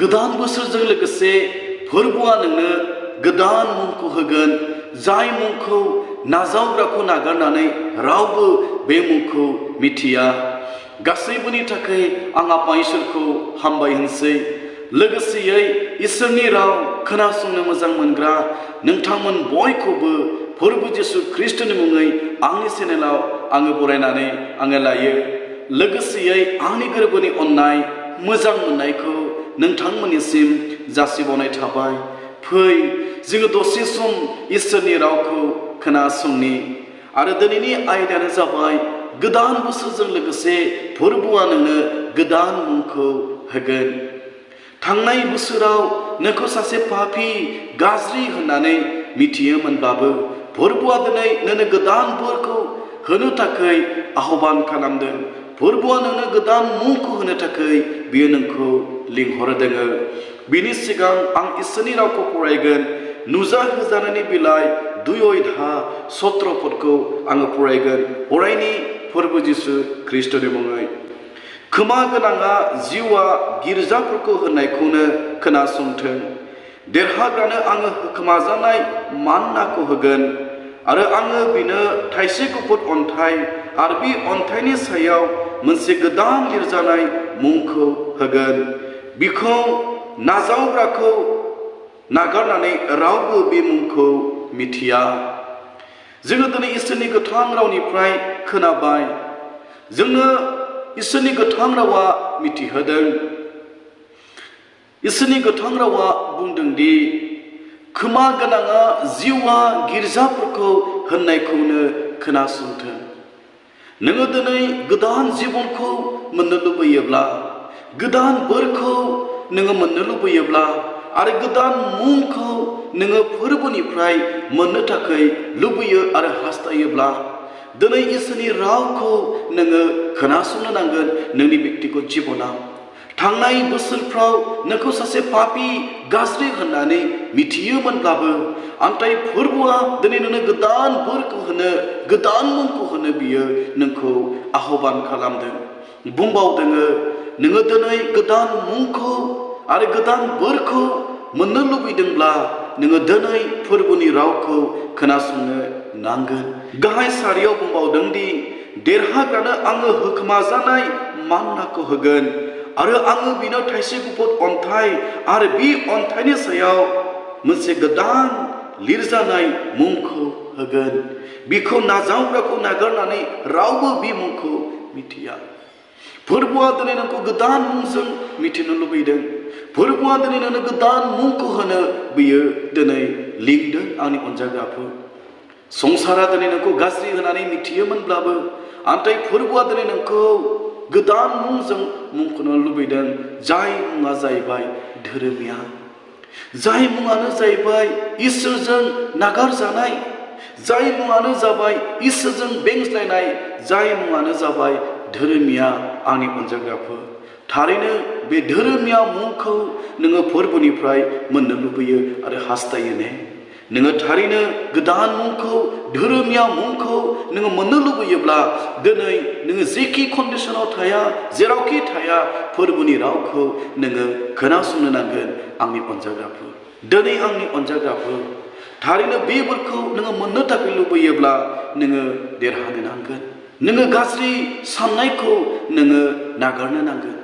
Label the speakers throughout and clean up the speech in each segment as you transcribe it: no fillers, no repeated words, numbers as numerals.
Speaker 1: गोदान बोसोरजों लोगोसे फोरबोआ नोंनो गोदान मुंखौ होगोन, जाय मुंखौ नाजावग्राखौ नागारनानै रावबो बे मुंखौ मिथिया। गासैबोनि थाखाय आं आफा इसोरखौ हामबाय होनसै। लोगोसेयै इसोरनि राव खोनासंनो मोजां मोनग्रा नोंथांमोन बयखौबो फोरबो जिसु ख्रीष्टनि मुङै आंनि चेनेलाव आङो बरायनानै आङो लायो। लोगोसेयै आंनि गोरबोनि अननाय मोजां मोननायखौ नोंथांमोननिसिम जासिबावनाय थाबाय। फै जोङो दसे सम इसोरनि रावखौ खोनासंनि। आरो दिनैनि आयदायानो जाबाय गोदान बोसोरजों लोगोसे फोरबोआ नोंनो गोदान मुंखौ होगोन। थांनाय बोसोराव नोंखौ सासे पापी गाज्रि होननानै मिथियोमोनब्लाबो फोरबोआ दिनै नोंनो गोदान बोरखौ होनो थाखाय आह्वान खालामदों। फोरबोआ नोंनो गोदान मुंखौ होनो थाखाय बियो नोंखौ लिंहरदों। बिनि सिगां आं इसोरनि रावखौ फरायगोन। नुजाहोजानायनि बिलाइ 2:17 पदखौ आङो फरायगोन। अरायनि फोरबो जिसु ख्रीष्टनि मुङै। खोमा गोनाङा जिउआ गिर्जाफोरखौ होननायखौनो खोनासंथों। देरहाग्रानो आङो होखोमाजानाय मान्नाखौ होगोन, आरो आङो बिनो थाइसे गुफुर अन्थाइ आरो बे अन्थाइनि सायाव मोनसे गोदान लिरजानाय मुंखौ होगोन। बिखौ नाजावग्राखौ नागारनानै रावबो बे मुंखौ मिथिया। जोङो दिनै इसोरनि गोथां रावनिफ्राय खोनाबाय। जोंनो इसोरनि गोथां रावा मिथिहोदों। इसोरनि गोथां रावा बुंदोंदि खोमा गोनाङा जिउआ गिर्जाफोरखौ होननायखौनो खोनासंथों। नोङो दिनै गोदान जिबनखौ मोननो लुबैयोब्ला, गोदान बोरखौ नोङो मोननो लुबैयोब्ला, आरो गोदान मुंखौ नोङो फोरबोनिफ्राय मोननो थाखाय लुबैयो आरो हास्थायोब्ला, दिनै इसोरनि रावखौ नोङो खोनासंनो नांगोन। नोंनि बेक्तिगत जिबनाव थांनाय बोसोरफ्राव नोंखौ सासे पापी गाज्रि होननानै मिथियोमोनब्लाबो, नाथाय फोरबोआ दिनै नोंनो गोदान बोरखौ होनो, गोदान मुंखौ होनो बियो नोंखौ आह्वान खालामदों। बुंबावदों, नोङो दिनै गोदान मुंखौ आरो गोदान बोरखौ मोननो लुबैदोंब्ला नोङो दिनै फोरबोनि रावखौ खोनासंनो नांगोन। गाहाय सारियाव बुंबावदों दि देरहाग्रानो आङो होखोमाजानाय मान्नाखौ होगोन, आरो आङो बिनो थाइसे गुफुर अन्थाइ आरो बे अन्थाइनि सायाव मोनसे गोदान लिरजानाय मुंखौ होगोन। बिखौ नाजावग्राखौ नागारनानै रावबो बे मुंखौ मिथिया। फोरबोआ दिनै नोंखौ गोदान मुंजों मिथिनो लुबैदों। फोरबोआ दिनै नोंनो गोदान मुंखौ होनो बियो दिनै लिंदों। आंनि अनजाग्राफोर, संसारा दिनै नोंखौ गाज्रि होननानै मिथियोमोनब्लाबो, नाथाय फोरबोआ दिनै नोंखौ गोदान मुंजों मुंख'नो लुबैदों। जाय मुङा जाहैबाय धोरोमिया, जाय मुङानो जाहैबाय इसोरजों नागारजानाय, जाय मुङानो जाबाय इसोरजों बेंज्लायनाय, जाय मुङानो जाबाय धोरोमिया। आंनि अनजाग्राफोर, थारैनो बे धोरोमिया मुंखौ नोङो फोरबोनिफ्राय मोननो लुबैयो आरो हास्थायो ने? नोङो थारैनो गोदान मुंखौ, धोरोमिया मुंखौ नोङो मोननो लुबैयोब्ला दिनै नोङो जेखि कन्डिसनाव थाया, जेरावखि थाया, फोरबोनि रावखौ नोङो खोनासंनो नांगोन। आंनि अनजाग्राफोर, दिनै आंनि अनजाग्राफोर, थारैनो बे बोरखौ नोङो मोननो थाखाय लुबैयोब्ला नोङो देरहानो नांगोन। नोङो गाज्रि साननायखौ नोङो नागारनो नांगोन।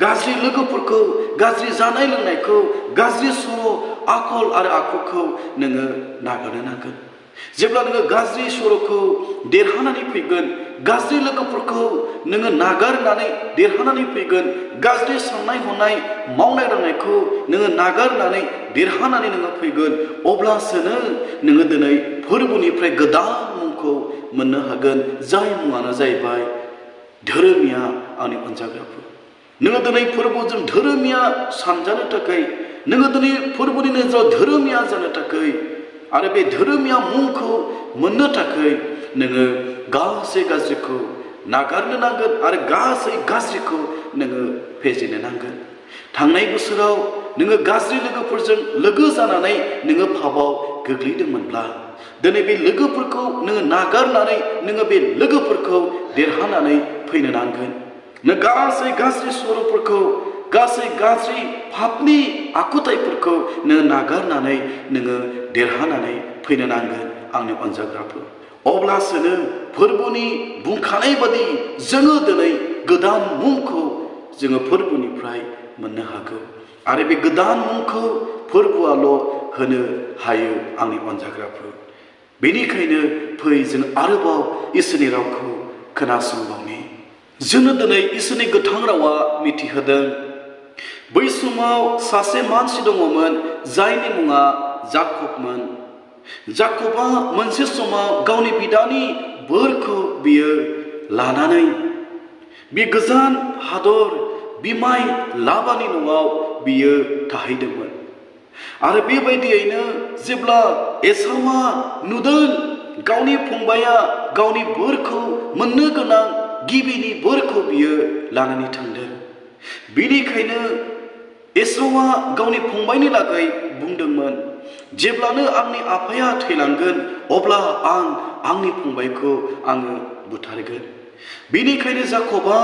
Speaker 1: गाज्रि लोगोफोरखौ, गाज्रि जानाय लोंनायखौ, गाज्रि सर' आखल आरो आखुखौ नोङो नागारनो नांगोन। जेब्ला नोङो गाज्रि सर'खौ देरहानानै फैगोन, गाज्रि लोगोफोरखौ नोङो नागारनानै देरहानानै फैगोन, गाज्रि साननाय हनाय मावनाय दांनायखौ नोङो नागारनानै देरहानानै नोङो फैगोन, अब्लासो नोङो दिनै फोरबोनिफ्राय गोदान मुंखौ मोननो हागोन। जाय मुङानो जाहैबाय धोरोमिया। आंनि अनजाग्राफोर, नोङो दिनै फोरबोजों धोरोमिया सानजानो थाखाय, नोङो दिनै फोरबोनि नोजोराव धोरोमिया जानो थाखाय, आरो बे धोरोमिया मुंखौ मोननो थाखाय नोङो गासै गाज्रिखौ नागारनो नांगोन आरो गासै गाज्रिखौ नोङो फेजेननो नांगोन। थांनाय बोसोराव नोङो गाज्रि लोगोफोरजों लोगो जानानै नोङो पापआव गोग्लैदोंमोनब्ला, दिनै बे लोगोफोरखौ नोङो नागारनानै नोङो बे लोगोफोरखौ देरहानानै फैनो नांगोन। नों गासै गाज्रि सर'फोरखौ, गासै गाज्रि पापनि आखुथायफोरखौ नोङो नागारनानै नोङो देरहानानै फैनो नांगोन आंनि अनजाग्राफोर। अब्लासो नों फोरबोनि बुंखानाय बादि जोङो दिनै गोदान मुंखौ जोङो फोरबोनिफ्राय मोननो हागौ। आरो बे गोदान मुंखौ फोरबोआल' होनो हायो आंनि अनजाग्राफोर। बेनिखायनो फै जों आरोबाव इसोरनि रावखौ खोनासंबावनि। जोंनो दिनै इसोरनि गोथां रावा मिथिहोदों। बै समाव सासे मानसि दङमोन जायनि मुङा जाकबमोन। जाकबा मोनसे समाव गावनि बिदानि बोरखौ बियो लानानै बे गोजान हादर बिमाय लाबानि न'आव बियो थाहैदोंमोन। आरो बेबायदियैनो जेब्ला एसावआ नुदों गावनि फंबाया गावनि बोरखौ मोननो गोनां गिबिनि बोरखौ बियो लानानै थांदों, बेनिखायनो एसावआ गावनि फंबायनि लागै बुंदोंमोन, जेब्लानो आंनि आफाया थैलांगोन अब्ला आं आंनि फंबायखौ आङो बुथारगोन। बेनिखायनो जाकबा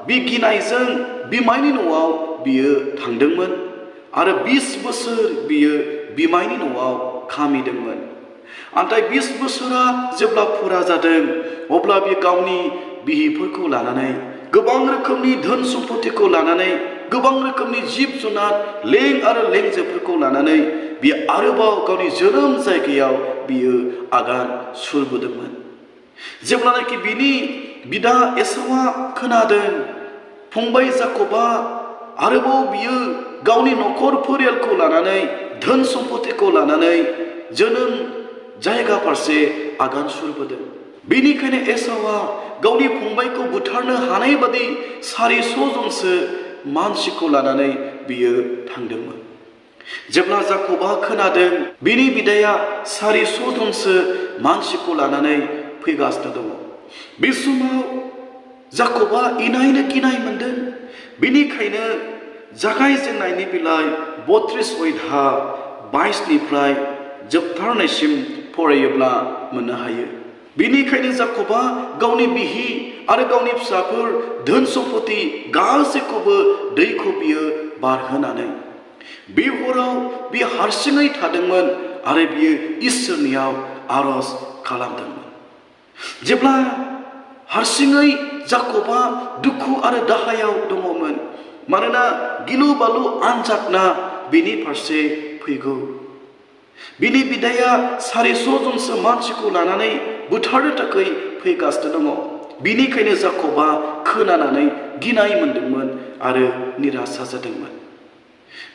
Speaker 1: बे गिनायजों बिमायनि न'आव बियो थांदोंमोन आरो 20 बोसोर बियो बिमायनि न'आव खामिदोंमोन। नाथाय 20 बोसोरा जेब्ला फुरा जादों अब्ला बे गावनि बिहिफोरखौ लानानै, गोबां रोखोमनि धोन सम्पतिखौ लानानै, गोबां रोखोमनि जिब जुनार लें आरो लेंजोफोरखौ लानानै बियो आरोबाव गावनि जोनोम जायगायाव बियो आगान सुरबोदोंमोन। जेब्लानाखि बिनि बिदा एसावआ खोनादों फंबाय जाकबा आरोबाव बियो गावनि न'खर परियालखौ लानानै धोन सम्पतिखौ लानानै जोनोम जायगा फारसे आगान सुरबोदों, बेनिखायनो एसावआ गावनि फंबायखौ बुथारनो हानाय बादि 400 जनसो मानसिखौ लानानै बियो थांदोंमोन। जेब्ला जाकबा खोनादों बिनि बिदाया 400 जनसो मानसिखौ लानानै फैगासिनो दङ, बे समाव जाकबा इनायनो गिनाय मोनदों। बेनिखायनो जागायजेननायनि बिलाइ 32 अध्याय 22निफ्राय जोबथारनायसिम फरायोब्ला मोननो हायो। बेनिखायनो जाकबा गावनि बिहि आरो गावनि फिसाफोर धोन सम्पति गासैखौबो दैखौ बियो बारहोनानै बे हराव बियो हारसिङै थादोंमोन आरो बियो इसोरनियाव आरज खालामदोंमोन। जेब्ला हारसिङै जाकबा दुखु आरो दाहायाव दङमोन, मानोना गिलु बालु आनजादना बिनि फारसे फैगौ। बिनि बिदाया 400 जनसो मानसिखौ लानानै बुथारनो थाखाय फैगासिनो दङ। बिनिखायनो जाकबा खोनानानै गिनाय मोनदोंमोन आरो निराशा जादोंमोन।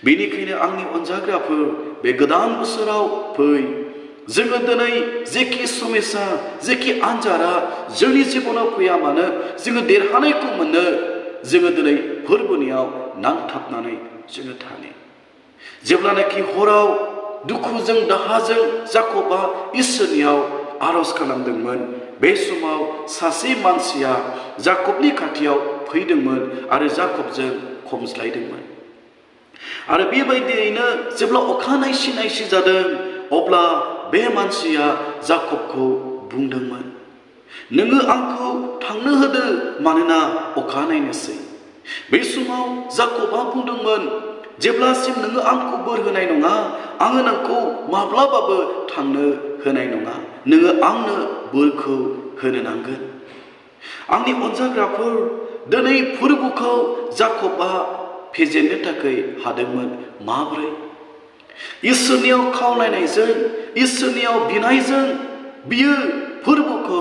Speaker 1: बेनिखायनो आंनि अनजाग्राफोर, बे गोदान बोसोराव फै जोङो दिनै जेखि समस्या जेखि आनजादा जोंनि जिबनाव फैया मानो जोङो देरहानायखौ मोनो। जोङो दिनै फोरबोनियाव नांथाबनानै जोङो थानि। जेब्लानाखि हराव दुखुजों दाहाजों जाकबा इसोरनियाव आरज खालामदोंमोन, बे समाव सासे मानसिया जाकबनि खाथियाव फैदोंमोन आरो जाकबजों खमज्लायदोंमोन। आरो बेबायदियैनो जेब्ला अखा नायसि नायसि जादों अब्ला बे मानसिया जाकबखौ बुंदोंमोन, नोङो आंखौ थांनो होदो मानोना अखा नायनोसै। बे समाव जाकबा बुंदोंमोन, जेब्लासिम नोङो आंखौ बोर होनाय नङा आङो नोंखौ माब्लाबाबो थांनो होनाय नङा। नोङो आंनो बोरखौ होनो नांगोन। आंनि अनजाग्राफोर, दिनै फोरबोखौ जाकबा फेजेननो थाखाय हादोंमोन। माब्रै? इसोरनियाव खावलायनायजों, इसोरनियाव बिनायजों बियो फोरबोखौ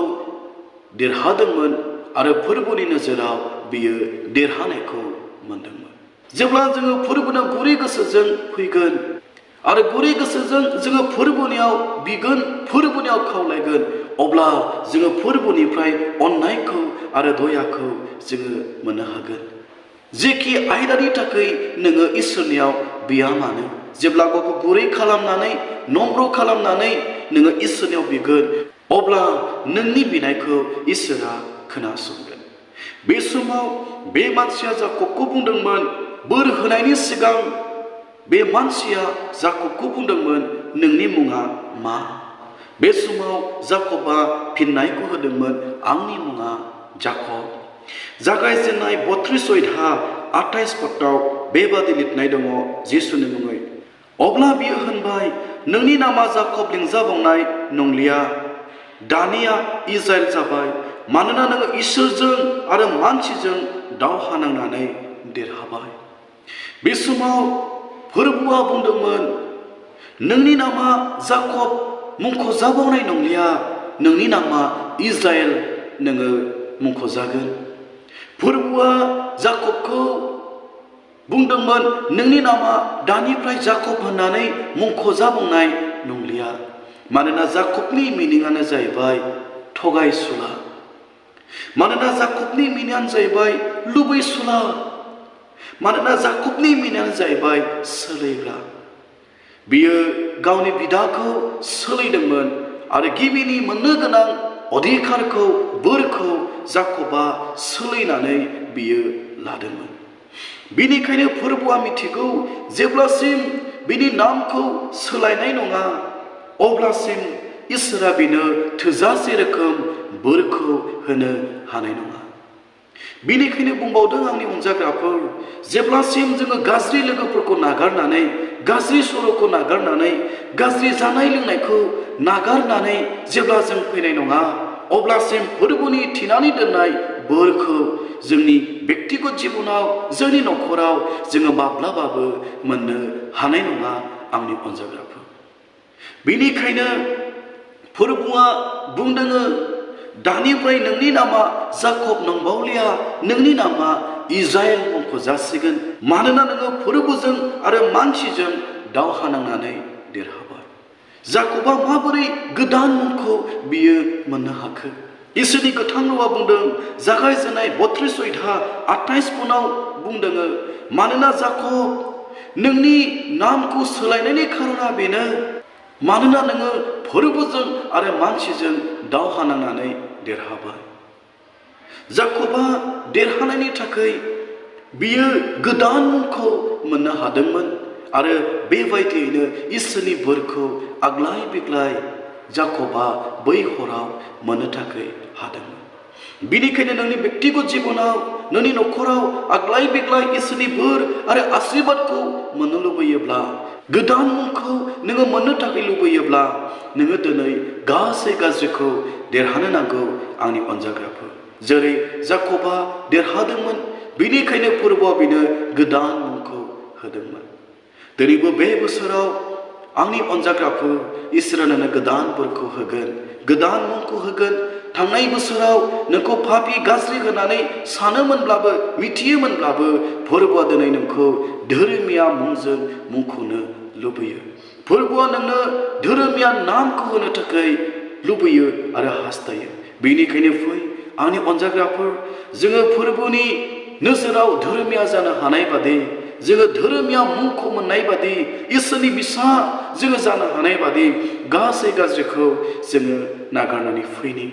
Speaker 1: देरहादोंमोन आरो फोरबोनि नोजोराव बियो देरहानायखौ मोनदोंमोन। जेब्ला जोङो फोरबोनाव गुरै गोसोजों फैगोन आरो गुरै गोसोजों जोङो फोरबोनियाव बिगोन, फोरबोनियाव खावलायगोन, अब्ला जोङो फोरबोनिफ्राय अननायखौ आरो दयाखौ जोङो मोननो हागोन। जेखि आयदानि थाखाय नोङो इसोरनियाव बिया मानो, जेब्ला गावखौ गुरै खालामनानै नम्र खालामनानै नोङो इसोरनियाव बिगोन, अब्ला नोंनि बिनायखौ इसोरा खोनासंगोन। बे समाव बे मानसिया जाकबखौ बुंदोंमोन, बोर होनायनि सिगां बे मानसिया जाकबखौ बुंदोंमोन, नोंनि मुङा मा? बे समाव जाकबा फिननायखौ होदोंमोन, आंनि मुङा जाकब। जागायजेननाय 32 अध्याय 28 पदआव बेबादि लिरनाय दङ जिसुनि मुङै। अब्ला बियो होनबाय, नोंनि नामा जाकब लिंजाबावनाय नंलिया, दानिया इजराइल जाबाय, मानोना नोङो इसोरजों आरो मानसिजों दावहा नांनानै देरहाबाय। बे समाव फोरबुआ बुंदोंमोन, नोंनि नामा जाकब मुंख'जाबावनाय नंलिया, नोंनि नामा इजराइल नोङो मुंख'जागोन। फोरबुआ जाकबखौ बुंदोंमोन, नोंनि नामा दानिफ्राय जाकब होननानै मुंख'जाबावनाय नंलिया, मानोना जाकबनि मिनिङानो जाहैबाय थगायसुला, मानोना जाकबनि मिनिङानो जाहैबाय लुबैसुला, मानोना जाकबनि मिनिङानो जाहैबाय सोलायग्रा। बियो गावनि बिदाखौ सोलायदोंमोन आरो गिबिनि मोननो गोनां अधिकारखौ बोरखौ जाकबा सोलायनानै बियो लादोंमोन। बिनिखायनो फोरबुआ मिथिगौ, जेब्लासिम बिनि नामखौ सोलायनाय नङा अब्लासिम इसोरा बिनो थोजासे रोखोम बोरखौ होनो हानाय नङा। बिनिखायनो बुंबावदों आंनि अनजाग्राफोर, जेब्लासिम जोङो गाज्रि लोगोफोरखौ नागारनानै, गाज्रि सर'खौ नागारनानै, गाज्रि जानाय लोंनायखौ नागारनानै जेब्ला जों फैनाय नङा, अब्लासिम फोरबुनि थिनानै दोननाय बोरखौ जोंनि बेक्तिगत जिबनाव, जोंनि न'खराव जोङो माब्लाबाबो मोननो हानाय नङा आंनि अनजाग्राफोर। बिनिखायनो फोरबुआ बुंदोङो, दानिफ्राय नोंनि नामा जाकब नंबावलिया, नोंनि नामा इजराइल मुंख'जासिगोन, मानोना नोङो फोरबुजों आरो मानसिजों दावहा नांनानै देरहाबाय। जाकबा माबोरै गोदान मुंखौ बियो मोननो हाखो? इसोरनि गोथां रावा बुंदों, जागायजेननाय 32:28 पदआव बुंदोङो, मानोना जाकब नोंनि नामखौ सोलायनायनि खारना बेनो, मानोना नोङो फोरबुजों आरो मानसिजों दावहा नांनानै देरहाबाय। जाकबा देरहानायनि थाखाय बियो गोदान मुंखौ मोननो हादोंमोन आरो बेबायदियैनो इसोरनि बोरखौ आग्लाय बिग्लाय जाकबा बै हराव मोननो थाखाय हादोंमोन। बिनिखायनो नोंनि बेक्तिगत जिबनाव, नोंनि न'खराव आग्लाय बिग्लाय इसोरनि बोर आरो आशीर्बादखौ मोननो लुबैयोब्ला, गोदान मुंखौ नोङो मोननो थाखाय लुबैयोब्ला, नोङो दिनै गासै गाज्रिखौ देरहानो नांगौ आंनि अनजाग्राफोर। जेरै जाकबा देरहादोंमोन, बिनिखायनो फोरबुआ बिनो गोदान मुंखौ होदोंमोन। दिनैबो बे बोसोराव आंनि अनजाग्राफोर, इसोरा नोंनो गोदान बोरखौ होगोन, गोदान मुंखौ होगोन। थांनाय बोसोराव नोंखौ पापि गाज्रि होनानै सानोमोनब्लाबो, मिथियोमोनब्लाबो, फोरबुआ दिनै नोंखौ धोरोमिया मुंजों मुंख'नो लुबैयो। फोरबुआ नोंनो धोरोमिया नामखौ होनो थाखाय लुबैयो आरो हास्थायो। बेनिखायनो फै आंनि अनजाग्राफोर, जोङो फोरबुनि नोजोराव धोरोमिया जानो हानाय बादि, जोङो धोरोमिया मुंखौ मोननाय बादि, इसोरनि बिसा जोङो जानो हानाय बादि गासै गाज्रिखौ जोङो नागारनानै फैनि।